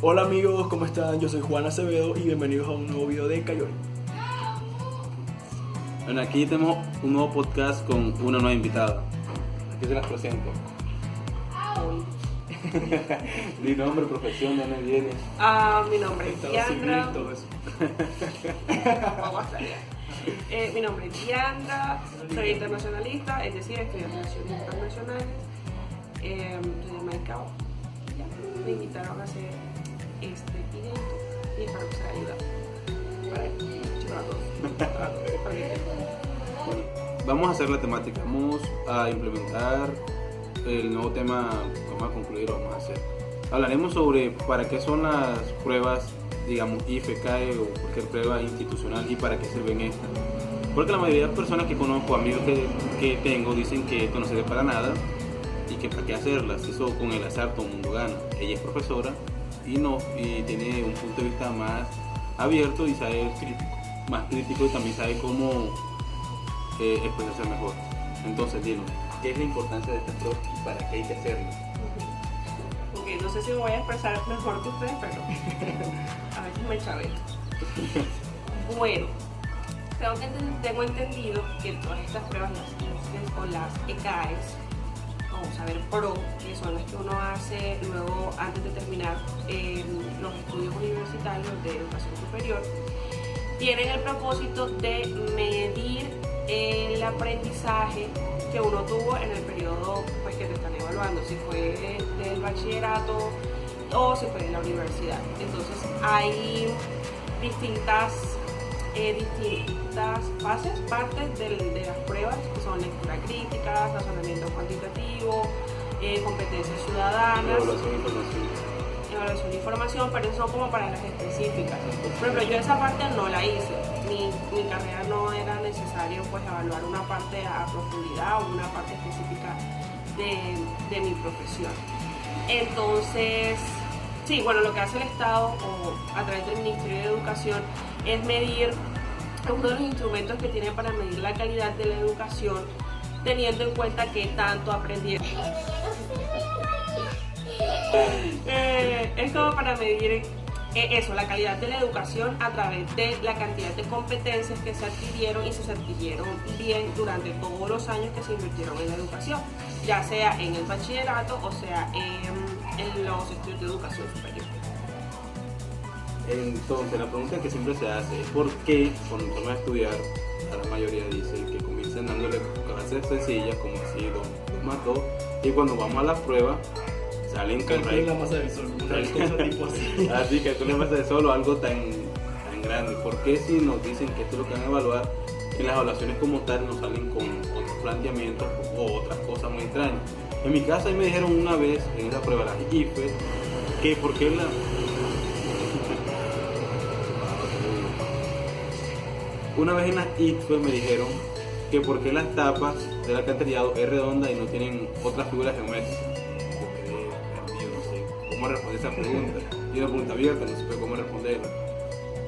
Hola amigos, ¿cómo están? Yo soy Juan Acevedo y bienvenidos a un nuevo video de Cayoli. Bueno, aquí tenemos un nuevo podcast con una nueva invitada. Aquí se las presento. Di nombre, profesión, de dónde vienes. Mi nombre es Estado civil Diandra. y todo eso. Vamos a estar ya. Mi nombre es Diandra, soy internacionalista, es decir, estudio relaciones internacionales. Soy de Maicao. Ya, me invitaron a hacer este video y para usar ayuda. Para todos. Para que Bueno, vamos a hacer la temática. Vamos a implementar el nuevo tema que vamos a concluir o vamos a hacer. Hablaremos sobre para qué son las pruebas, digamos, IFE, CAE o cualquier prueba institucional y para qué sirven estas. Porque la mayoría de las personas que conozco, amigos que tengo, dicen que esto no sirve para nada y que para qué hacerlas. Eso con el azar todo el mundo gana. Ella es profesora y tiene un punto de vista más abierto y sabe más crítico y también sabe cómo expresarse mejor. Entonces, dinos, ¿qué es la importancia de estas pruebas y para qué hay que hacerlas? Ok, no sé si me voy a expresar mejor que ustedes, pero a ver si me chavé. Bueno, tengo entendido que todas estas pruebas, las IFES o las ECAES, o Saber Pro, que son las que uno hace luego antes de terminar los estudios universitarios de educación superior, tienen el propósito de medir el aprendizaje que uno tuvo en el periodo pues, que te están evaluando, si fue del bachillerato o si fue de la universidad. Entonces hay distintas partes de las pruebas, que son lectura crítica, razonamiento cuantitativo, competencias ciudadanas, evaluación de información, pero eso son como para las específicas. Por ejemplo, yo esa parte no la hice. Mi carrera no era necesario pues evaluar una parte a profundidad o una parte específica de mi profesión. Entonces, sí, bueno, lo que hace el Estado o a través del Ministerio de Educación es medir, uno de los instrumentos que tiene para medir la calidad de la educación, teniendo en cuenta que tanto aprendieron. Es como para medir eso, la calidad de la educación a través de la cantidad de competencias que se adquirieron y si se adquirieron bien durante todos los años que se invirtieron en la educación, ya sea en el bachillerato o sea en los estudios de educación superior. Entonces, la pregunta que siempre se hace es ¿por qué cuando toman a estudiar, a la mayoría dicen que comienzan dándole clases sencillas como así 2 más 2 y cuando vamos a las pruebas salen con Calcula la masa del sol, una cosa tipo así. Así que tú le masa de solo algo tan grande. ¿Por qué si nos dicen que esto es lo que van a evaluar, en las evaluaciones como tal nos salen con otros planteamientos o otras cosas muy extrañas? En mi caso, ahí me dijeron una vez en esa prueba, las IFE, que por qué Una vez en las IFE me dijeron que por qué las tapas del alcantarillado es redonda y no tienen otras figuras geométricas. Yo no sé cómo responder esa pregunta. Y una pregunta abierta, no sé cómo responderla.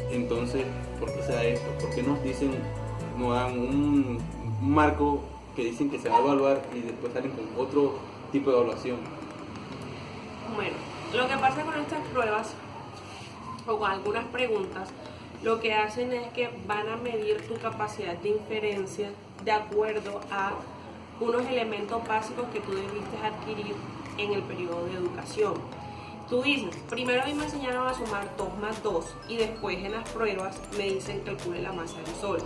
Entonces, ¿por qué se da esto? ¿Por qué nos dan un marco que dicen que se va a evaluar y después salen con otro tipo de evaluación? Bueno, lo que pasa con estas pruebas o con algunas preguntas, lo que hacen es que van a medir tu capacidad de inferencia de acuerdo a unos elementos básicos que tú debiste adquirir en el periodo de educación. Tú dices, primero a mí me enseñaron a sumar 2 más 2 y después en las pruebas me dicen calcule la masa del sol.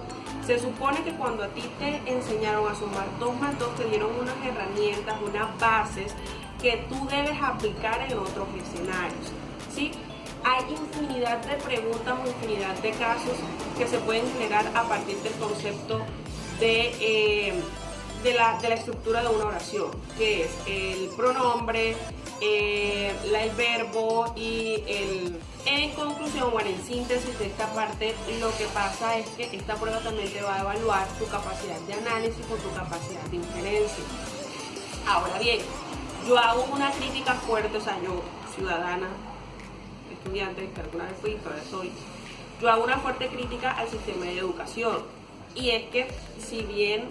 Se supone que cuando a ti te enseñaron a sumar 2 más 2 te dieron unas herramientas, unas bases que tú debes aplicar en otros escenarios, ¿sí? Hay infinidad de preguntas o infinidad de casos que se pueden generar a partir del concepto de la estructura de una oración, que es el pronombre, el verbo y en conclusión, bueno, en síntesis de esta parte, lo que pasa es que esta prueba también te va a evaluar tu capacidad de análisis o tu capacidad de inferencia. Ahora bien, yo hago una crítica fuerte, o sea, yo, ciudadana, estudiante, que alguna vez fui, todavía soy, yo hago una fuerte crítica al sistema de educación. Y es que, si bien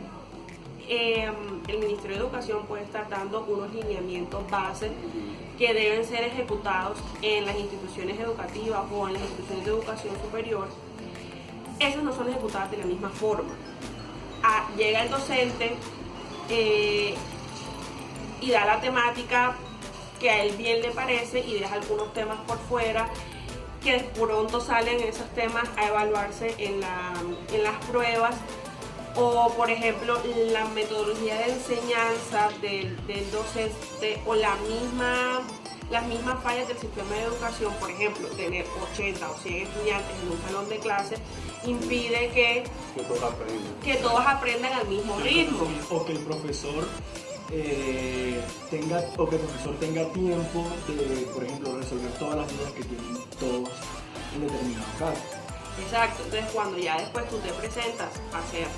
el Ministerio de Educación puede estar dando unos lineamientos base que deben ser ejecutados en las instituciones educativas o en las instituciones de educación superior. Esas no son ejecutadas de la misma forma. Llega el docente y da la temática que a él bien le parece y deja algunos temas por fuera, que de pronto salen esos temas a evaluarse en las pruebas, o por ejemplo la metodología de enseñanza del docente o las mismas fallas del sistema de educación. Por ejemplo, tener 80 o 100 estudiantes en un salón de clase impide que todos aprendan al mismo ritmo, o que el profesor tenga tiempo de, por ejemplo, resolver todas las dudas que tienen todos en determinado caso. Exacto. Entonces, cuando ya después tú te presentas a hacer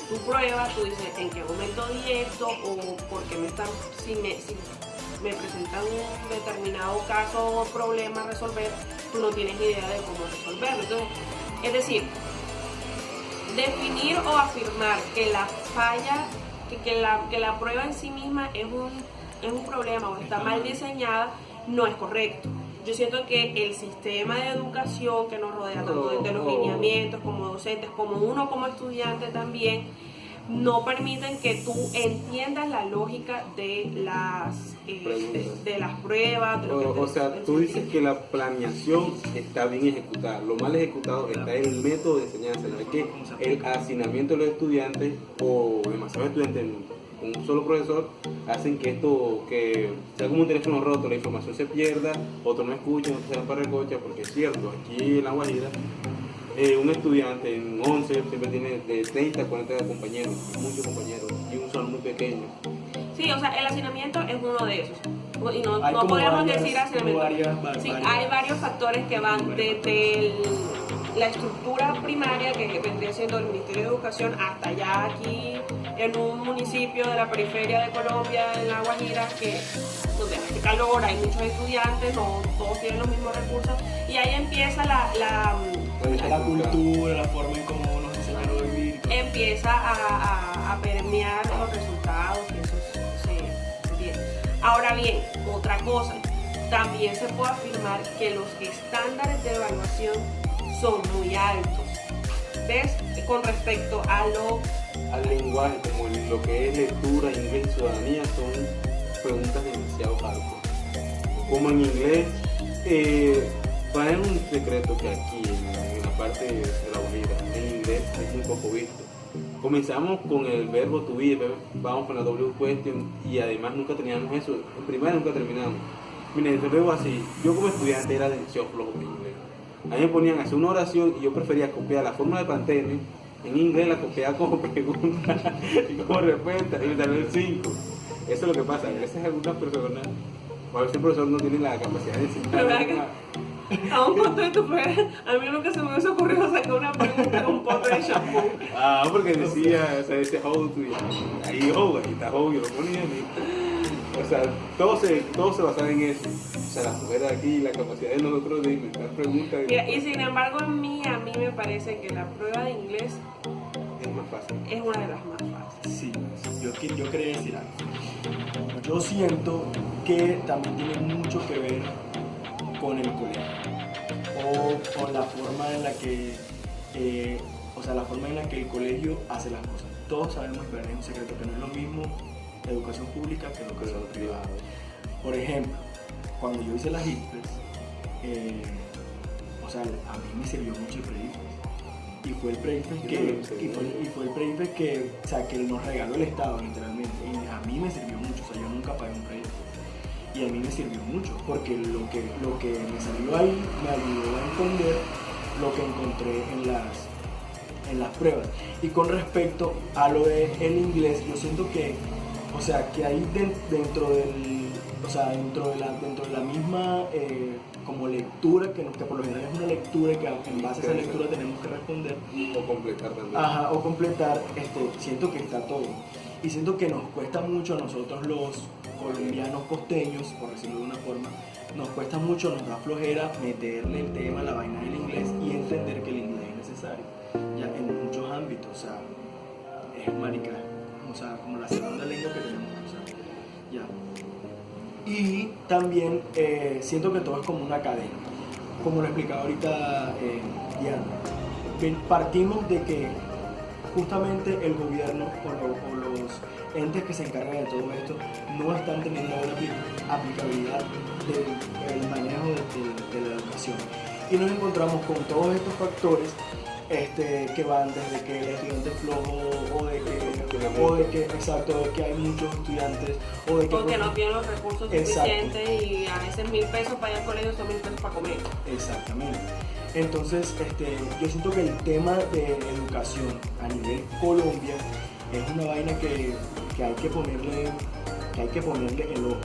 tu prueba, tú dices en qué momento di esto, o por qué si me presentan un determinado caso o problema a resolver, tú no tienes idea de cómo resolverlo. Entonces, es decir, definir o afirmar que la falla, que la prueba en sí misma es un problema o está mal diseñada, no es correcto. Yo siento que el sistema de educación que nos rodea, tanto desde los lineamientos como docentes, como uno como estudiante también, no permiten que tú entiendas la lógica de las pruebas. O sea, tú dices que la planeación está bien ejecutada. Lo mal ejecutado está en el método de enseñanza, ya que el hacinamiento de los estudiantes o demasiados estudiantes con un solo profesor hacen que esto, que sea como un teléfono roto, la información se pierda, otros no escuchan, otros se van para recocha, porque es cierto, aquí en La Guajira, un estudiante en 11 siempre tiene de 30 a 40 compañeros, muchos compañeros, y un salón muy pequeño. Sí, o sea, el hacinamiento es uno de esos. Y no podemos decir hacinamiento. Hay varios factores que van desde la estructura primaria, que vendría siendo el Ministerio de Educación, hasta ya aquí en un municipio de la periferia de Colombia, en La Guajira, donde hace calor, hay muchos estudiantes, no todos tienen los mismos recursos, y ahí empieza la cultura, la forma en cómo nos enseñaron a vivir. Empieza a permear los resultados, y eso se tiene. Ahora bien, otra cosa, también se puede afirmar que los estándares de evaluación son muy altos. ¿Ves? Con respecto al lenguaje, como lo que es lectura, inglés y ciudadanía, son preguntas demasiado altas. Como en inglés, para un secreto que aquí en la parte de La Guajira, en inglés es muy poco visto. Comenzamos con el verbo to be, vamos con la W question, y además nunca teníamos eso. En primaria nunca terminamos. Miren, yo veo así, yo como estudiante era demasiado flojo en inglés. A mí me ponían a hacer una oración y yo prefería copiar la fórmula de Pantene, en inglés la copiaba como pregunta y como respuesta, y me salió el 5. Eso es lo que pasa, a veces algunas personas, o a veces el profesor no tiene la capacidad de enseñar. A un pote de tu fe, a mí nunca se me hubiese ocurrido sacar una pregunta con un pote de shampoo. Porque decía, o sea, ese how to, ahí está how, yo lo ponía y, o sea, todo se basaba en eso. O sea, la mujer aquí, la capacidad de nosotros de inventar preguntas. Mira, y sin embargo, a mí me parece que la prueba de inglés es más fácil. Es una de las más fáciles. Sí, yo quería decir algo. Yo siento que también tiene mucho que ver con el colegio o con la forma en la que el colegio hace las cosas. Todos sabemos, pero es un secreto, que no es lo mismo educación pública que educación privada. Por ejemplo, cuando yo hice las ICFES, a mí me sirvió mucho el pre-ICFES. Y fue el pre-ICFES que nos regaló el Estado, literalmente. Y a mí me sirvió mucho, yo nunca pagué un pre-ICFES. Y a mí me sirvió mucho, porque lo que me salió ahí me ayudó a entender lo que encontré en las pruebas. Y con respecto a lo del inglés, yo siento que, que ahí dentro de la misma como lectura, que por lo general es una lectura que en base a esa lectura tenemos que responder. O completar también. O completar, siento que está todo. Y siento que nos cuesta mucho a nosotros los colombianos costeños, por decirlo de una forma, nos cuesta mucho, nos da flojera meterle el tema a la vaina del inglés y entender que el inglés es necesario, ya en muchos ámbitos, es o sea, como la segunda lengua que tenemos que usar. Ya. Y también siento que todo es como una cadena, como lo explicaba ahorita Diana. Partimos de que justamente el gobierno o los entes que se encargan de todo esto no están teniendo una buena aplicabilidad del manejo de la educación. Y nos encontramos con todos estos factores que van desde que el estudiante es flojo o de que hay muchos estudiantes o de que no tienen los recursos suficientes y a veces 1.000 pesos para ir al colegio son 1.000 pesos para comer. Exactamente. Entonces, yo siento que el tema de educación a nivel Colombia es una vaina que hay que ponerle el ojo,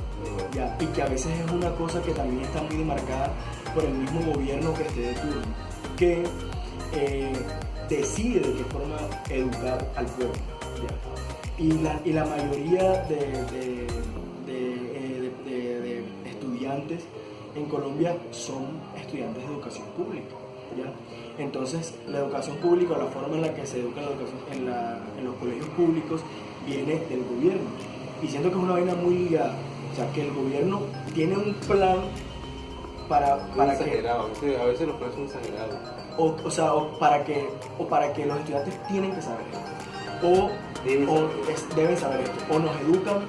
¿ya? Y que a veces es una cosa que también está muy demarcada por el mismo gobierno que esté de turno, que decide de qué forma educar al pueblo, ¿ya? Y la mayoría de estudiantes en Colombia son estudiantes de educación pública, ¿ya? Entonces, la educación pública, la forma en la que se educa la educación en los colegios públicos, viene del gobierno. Y siento que es una vaina muy ligada. O sea, que el gobierno tiene un plan para exagerado, que... a veces los planes son exagerados. O para que los estudiantes tienen que saber esto. Deben saber esto. O nos educan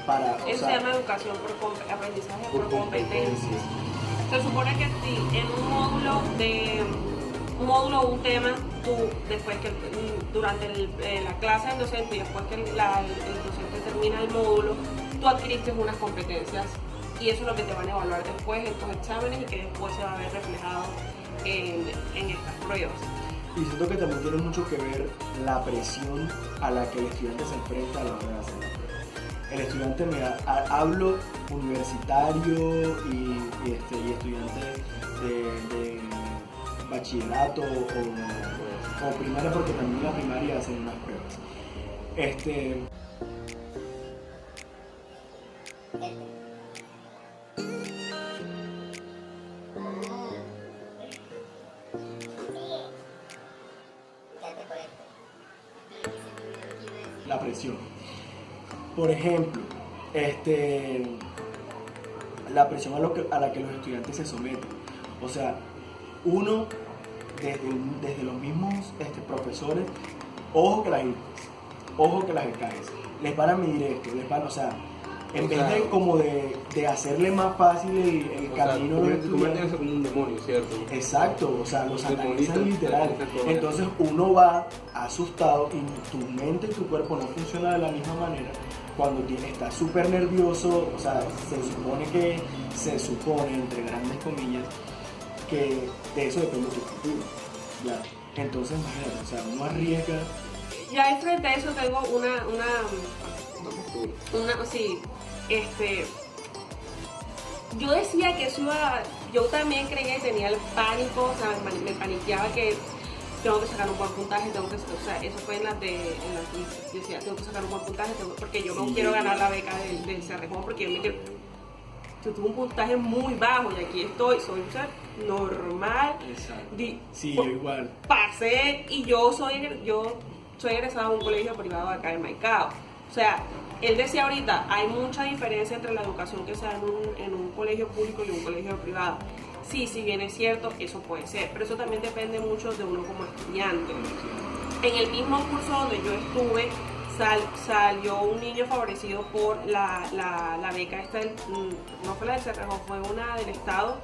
para... Eso se llama educación por aprendizaje por competencias. Se supone que si en un módulo o un tema, tú después que durante la clase del docente y después que el docente termina el módulo, tú adquiriste unas competencias y eso es lo que te van a evaluar después en tus exámenes y que después se va a ver reflejado en estas pruebas. Y siento que también tiene mucho que ver la presión a la que el estudiante se enfrenta a la hora de hacer la prueba. El estudiante, hablo universitario y estudiante de bachillerato o primaria, porque también en la primaria hacen unas pruebas. La presión. Por ejemplo, la presión a la que los estudiantes se someten. O sea, uno, desde los mismos profesores, ojo que las ECAES, les van a medir esto, o sea, en vez de como de hacerle más fácil el camino a los estudiantes. Como un demonio, ¿cierto? Exacto, o sea, los satanizan literal. Entonces uno va asustado y tu mente y tu cuerpo no funciona de la misma manera cuando estás súper nervioso. O sea, se supone, entre grandes comillas, que de eso depende tu futuro, ¿ya? Entonces, imagínate, o sea, uno arriesga. Ya frente a eso tengo yo decía que eso yo también creía y tenía el pánico, o sea, me paniqueaba que tengo que sacar un buen puntaje, o sea, eso fue en las 15, yo decía, tengo que sacar un buen puntaje, porque yo no quiero ganar la beca del Cerrejón, porque yo tuve un puntaje muy bajo y aquí soy un ser normal. Exacto. Yo igual. Pasé y yo soy egresado de un colegio privado acá en Maicao. O sea, él decía ahorita, hay mucha diferencia entre la educación que se da en un colegio público y un colegio privado. Sí, si bien es cierto, eso puede ser, pero eso también depende mucho de uno como estudiante. En el mismo curso donde yo estuve, salió un niño favorecido por la beca esta, no fue la del Cerrejón, fue una del Estado,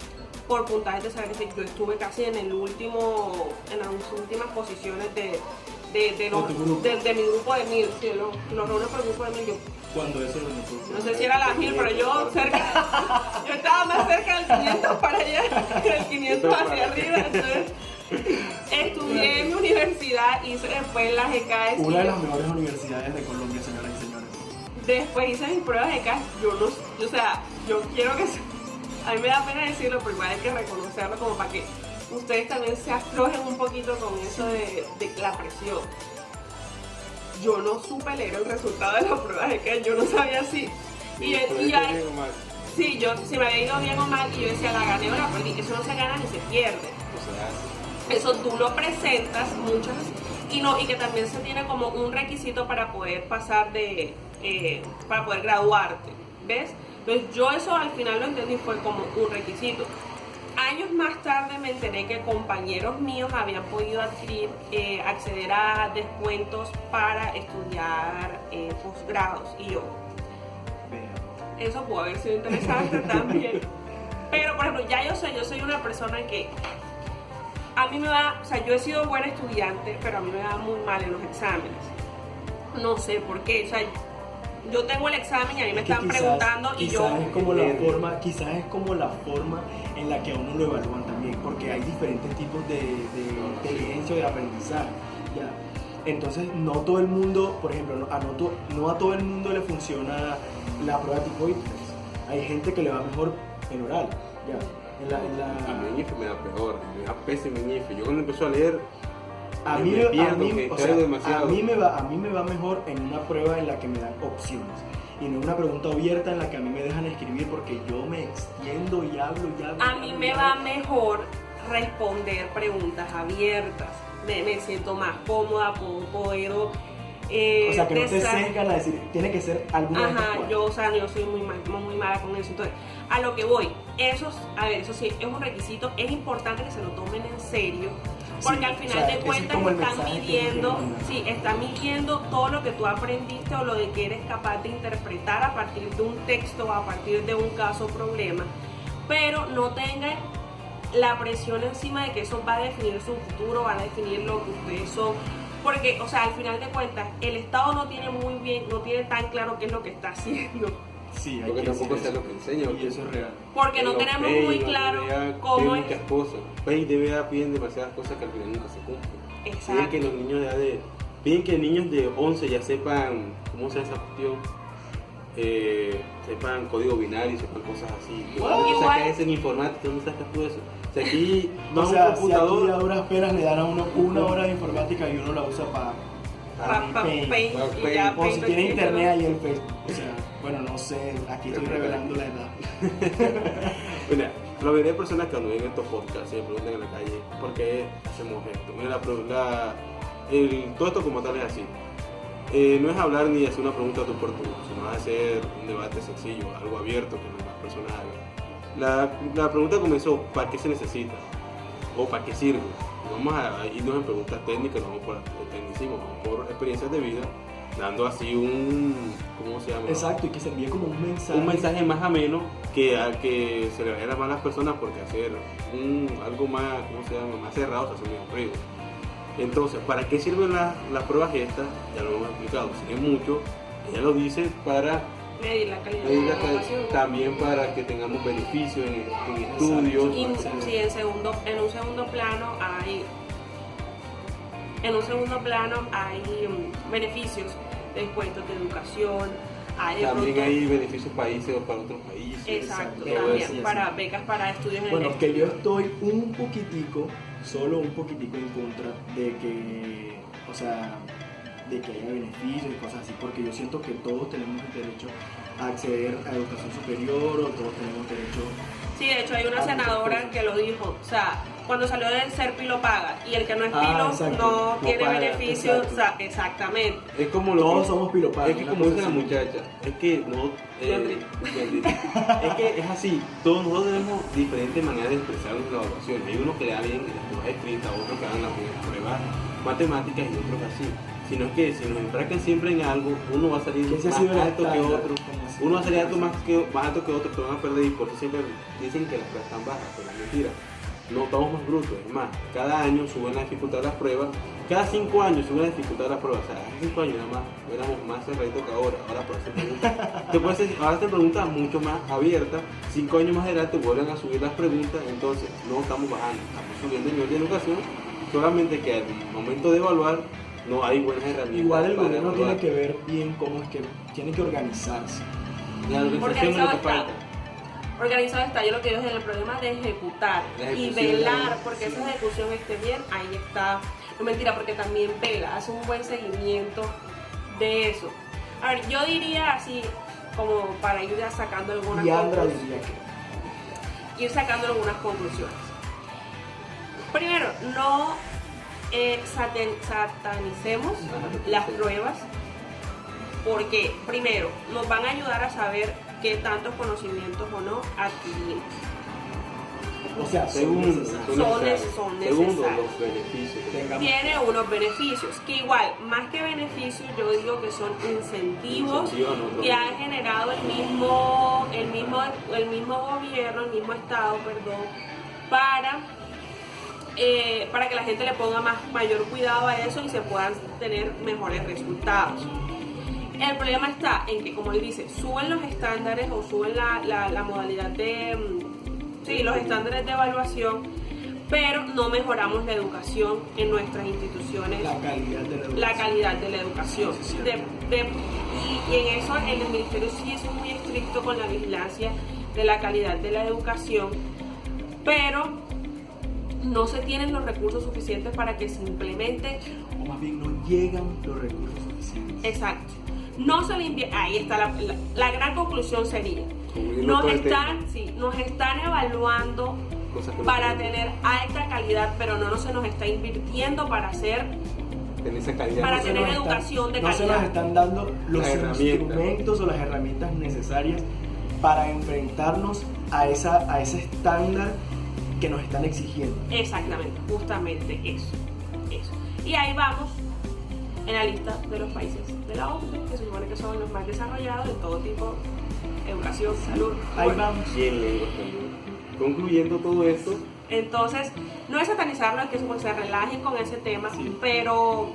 por puntajes de saber. Yo estuve casi en las últimas posiciones de mi grupo de 1.000, sí, los reúno por el grupo de 1.000. Cuando eso no sé si era la 1.000, pero yo estaba más cerca del 500 para allá que del 500 hacia arriba. Entonces estudié en mi universidad, hice después las ECAES. Una de las mejores universidades de Colombia, señoras y señores. Después hice mis pruebas de ECAES. Yo quiero que a mí me da pena decirlo, pero igual hay que reconocerlo como para que ustedes también se aflojen un poquito con eso de la presión. Yo no supe leer el resultado de las pruebas de que yo no sabía si me había ido bien o mal, y yo decía, la gané o la perdí. Eso no se gana ni se pierde. Eso tú lo presentas y que también se tiene como un requisito para poder pasar para poder graduarte, ¿ves? Entonces yo eso al final lo entendí, fue como un requisito. Años más tarde me enteré que compañeros míos habían podido acceder a descuentos para estudiar posgrados, y yo, eso puede haber sido interesante también. Pero por ejemplo, ya yo soy una persona que a mí me va, o sea, yo he sido buena estudiante, pero a mí me va muy mal en los exámenes. No sé por qué, o sea, yo tengo el examen y a mí me están preguntando y yo... Quizás es como la forma en la que a uno lo evalúan también, porque hay diferentes tipos de inteligencia y de aprendizaje, ¿ya? Entonces, no todo el mundo, por ejemplo, no a todo el mundo le funciona la prueba tipo ITFES. Hay gente que le va mejor en oral, ¿ya? A mí en IFE me da peor, me da pésimo en IFE. Yo cuando empiezo a leer, a mí me va mejor en una prueba en la que me dan opciones y no una pregunta abierta en la que a mí me dejan escribir, porque yo me extiendo y hablo. A mí me va mejor responder preguntas abiertas, me siento más cómoda, puedo o sea, que no te sesgan a decir, tiene que ser alguna de estas cuatro. Yo soy muy mala con eso. Entonces, a lo que voy, eso sí, es un requisito, es importante que se lo tomen en serio, porque al final de cuentas están midiendo todo lo que tú aprendiste o lo de que eres capaz de interpretar a partir de un texto o a partir de un caso o problema, pero no tengan la presión encima de que eso va a definir su futuro, va a definir lo que ustedes son. Porque, o sea, al final de cuentas, el Estado no tiene tan claro qué es lo que está haciendo. Sí, porque tampoco sé lo que enseña. Y eso es real. Porque no tenemos muy claro cómo es. Muchas cosas. PEI y DBA piden demasiadas cosas que al final nunca se cumplen. Exacto. Piden que niños de 11 ya sepan cómo se hace esa cuestión. Sepan código binario, sepan cosas así. ¿Dónde sacas eso en informática? ¿Dónde sacas tú eso? O sea, aquí no, o sea, si aquí a duras penas le dan a uno una hora de informática y uno la usa para Paint. O si tiene internet ahí en Facebook. O sea, bueno, no sé, aquí estoy revelando la edad. Mira, la mayoría de personas que cuando ven estos podcasts se me preguntan en la calle ¿por qué hacemos esto? Mira, todo esto como tal es así. No es hablar ni hacer una pregunta tú por tú, sino hacer un debate sencillo, algo abierto que las personas hagan. La pregunta comenzó, ¿para qué se necesita? ¿O para qué sirve? Vamos a irnos en preguntas técnicas, no vamos por tecnicismo, vamos por experiencias de vida, dando así ¿cómo se llama? Exacto, y que se envíe como un mensaje. Un mensaje más ameno que se le vaya a las personas, porque hacer algo más, ¿cómo se llama? Más cerrado se hace muy aburrido. Entonces, ¿para qué sirven las pruebas estas? Ya lo hemos explicado, sirven mucho. Ella lo dice para medir la calidad de la educación. También para que tengamos beneficios en estudios. Y sí, en un segundo plano hay beneficios, descuentos de educación. También hay beneficios países o para otros países. Exacto, también para becas para estudios en Bueno, que yo estoy solo un poquitico en contra de que, o sea, de que haya beneficios y cosas así, porque yo siento que todos tenemos el derecho a acceder a educación superior, o todos tenemos derecho. Sí, de hecho hay una senadora que lo dijo, o sea, cuando salió del ser Pilo paga, y el que no es Pilo no tiene beneficios, o sea, exactamente. Es como todos somos Pilo paga. Es que como dice la muchacha, es que no, es que es así, todos nosotros tenemos diferentes maneras de expresar nuestra evaluación. Hay unos que le dan bien las pruebas escritas, otros que dan las pruebas matemáticas y otros así. Sino que si nos enfrascan siempre en algo, uno va a salir más alto que otro, uno va a salir más alto que otro, pero van a perder, y por eso siempre dicen que las pruebas están bajas, pero es mentira. No estamos más brutos, es más, cada año suben la dificultad de las pruebas, cada 5 años suben la dificultad de las pruebas, o sea, hace 5 años nada más éramos más cerraditos que ahora por hacer preguntas. Ahora te preguntas mucho más abiertas, 5 años más adelante vuelven a subir las preguntas, entonces no estamos bajando, estamos subiendo el nivel de educación, solamente que al momento de evaluar no hay buenas herramientas. Igual el gobierno tiene que ver bien cómo es que tiene que organizarse. La organización es lo que falta. Organizado está, yo lo que digo es el problema de ejecutar y velar porque esa ejecución esté bien, ahí está. No mentira, porque también vela, hace un buen seguimiento de eso. A ver, yo diría así, como para ir ya sacando algunas conclusiones. Primero, no satanicemos las pruebas, porque primero nos van a ayudar a saber qué tantos conocimientos o no adquirimos. O sea, Segundo, Son necesarios. Segundo, los beneficios. Tiene unos beneficios, que igual, más que beneficios, yo digo que son incentivos que ha generado el mismo gobierno, el mismo Estado, perdón, para que la gente le ponga mayor cuidado a eso y se puedan tener mejores resultados. El problema está en que, como él dice, suben los estándares o suben la modalidad los estándares de evaluación, pero no mejoramos la educación en nuestras instituciones. La calidad de la educación. Sí, Y en eso el ministerio sí es muy estricto con la vigilancia de la calidad de la educación, pero no se tienen los recursos suficientes para que se implemente. O más bien no llegan los recursos suficientes. Exacto. No se le ahí está la gran conclusión sería. Nos están evaluando para tener alta calidad, pero no se nos está invirtiendo para hacer para tener educación de calidad. No se nos están dando los instrumentos o las herramientas necesarias para enfrentarnos a ese estándar que nos están exigiendo. Exactamente, justamente eso. Y ahí vamos en la lista de los países de la OCDE, que se supone que son los más desarrollados en todo tipo de educación, salud. Ahí vamos. Bien, concluyendo todo esto. Entonces, no es satanizarlo, es que se relajen con ese tema, pero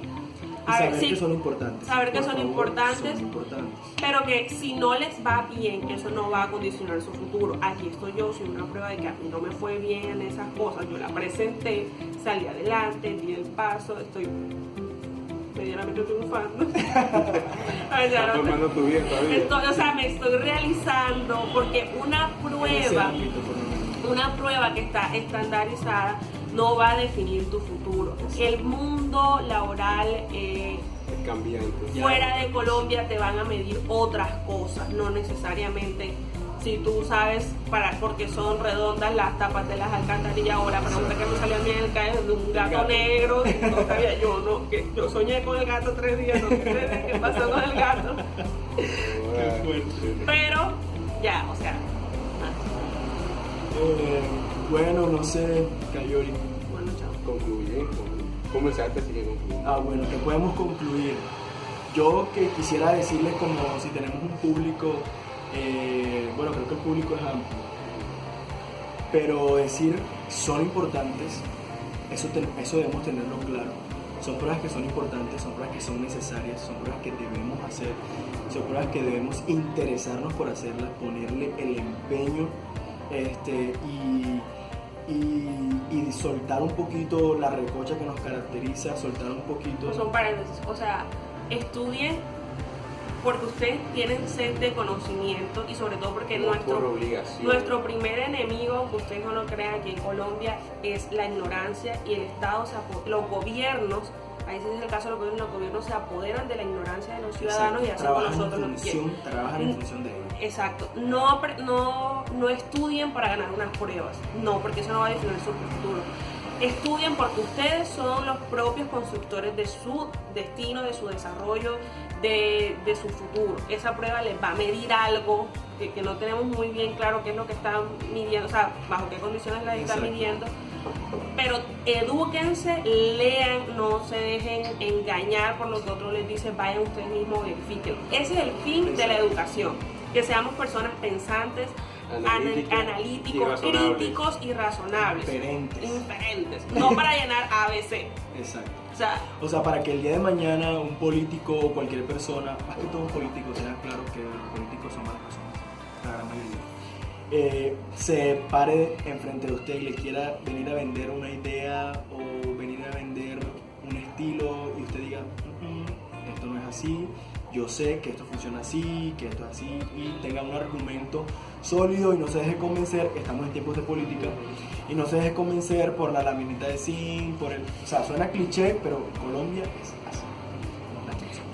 saber que son importantes. Saber que son importantes, importantes, pero que si no les va bien, eso no va a condicionar su futuro. Aquí estoy yo, soy una prueba de que a mí no me fue bien en esas cosas. Yo la presenté, salí adelante, di el paso, estoy medianamente triunfando. Formando tu vida todavía. Me estoy realizando, porque una prueba que está estandarizada no va a definir tu futuro. El mundo laboral es cambiante. Fuera de Colombia te van a medir otras cosas, no necesariamente si tú sabes porque son redondas las tapas de las alcantarillas. Ahora pregunta que me salió a mí en el caso de un gato negro, no sabía yo soñé con el gato 3 días, no sé qué pasó con el gato. Pero ya, o sea. Bueno, no sé, Cayori. Bueno, chao. Concluye. Comenzarte, sigue concluyendo. Bueno, que podemos concluir. Yo que quisiera decirles, como si tenemos un público, creo que el público es amplio, pero decir son importantes, eso debemos tenerlo claro. Son pruebas que son importantes, son pruebas que son necesarias, son pruebas que debemos hacer, son pruebas que debemos interesarnos por hacerlas, ponerle el empeño y soltar un poquito la recocha que nos caracteriza, soltar un poquito. Son paréntesis, o sea, estudien porque ustedes tienen sed de conocimiento y sobre todo porque nuestro primer enemigo, aunque ustedes no lo crean, aquí en Colombia es la ignorancia, y el Estado, los gobiernos, a veces es el caso de los gobiernos, se apoderan de la ignorancia de los ciudadanos. Exacto. Y hacen con nosotros lo que quieren. Trabajan en función de ellos. Exacto. No estudien para ganar unas pruebas, no, porque eso no va a definir su futuro. Estudien porque ustedes son los propios constructores de su destino, de su desarrollo, de su futuro. Esa prueba les va a medir algo que no tenemos muy bien claro qué es lo que están midiendo, o sea, bajo qué condiciones la están midiendo. Pero edúquense, lean, no se dejen engañar por lo que otros les dicen, vayan ustedes mismos, verifiquen. Ese es el fin de la educación, que seamos personas pensantes, analíticos, críticos y razonables. Inferentes. No para llenar ABC. Exacto. O sea, para que el día de mañana un político o cualquier persona, más que todo un político, sea claro que los políticos son malas personas, la gran mayoría, se pare enfrente de usted y le quiera venir a vender una idea o venir a vender un estilo y usted diga, esto no es así, yo sé que esto funciona así, que esto es así, y tenga un argumento sólido y no se deje convencer. Estamos en tiempos de política y no se deje convencer por la laminita de zinc, o sea, suena cliché, pero Colombia es así.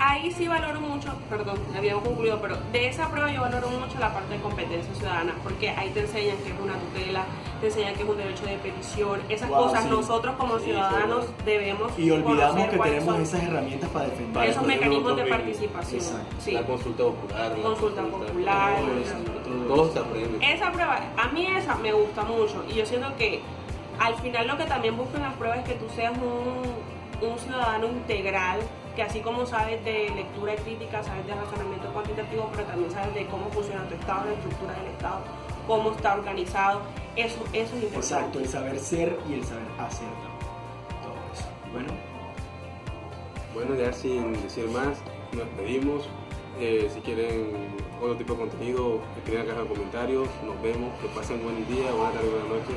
ahí sí valoro mucho, perdón, habíamos concluido, pero de esa prueba yo valoro mucho la parte de competencia ciudadana, porque ahí te enseñan que es una tutela, te enseñan que es un derecho de petición, esas Wow, cosas sí. nosotros como Sí, ciudadanos debemos Y olvidamos conocer que cuáles tenemos son esas herramientas para defender. Para esos defender mecanismos de nuestro participación. Exacto. Sí. La consulta popular. la Consulta popular. todo eso, todo se aprende. Esa prueba, a mí esa me gusta mucho y yo siento que al final lo que también busco en las pruebas es que tú seas un ciudadano integral, que así como sabes de lectura crítica, sabes de razonamiento cuantitativo, pero también sabes de cómo funciona tu Estado, la estructura del Estado, cómo está organizado, eso es importante. Exacto, el saber ser y el saber hacer también. Todo eso. Bueno, Bueno, ya sin decir más, nos despedimos. Si quieren otro tipo de contenido, escriban en la caja de comentarios. Nos vemos. Que pasen buen día, buena tarde, buena noche.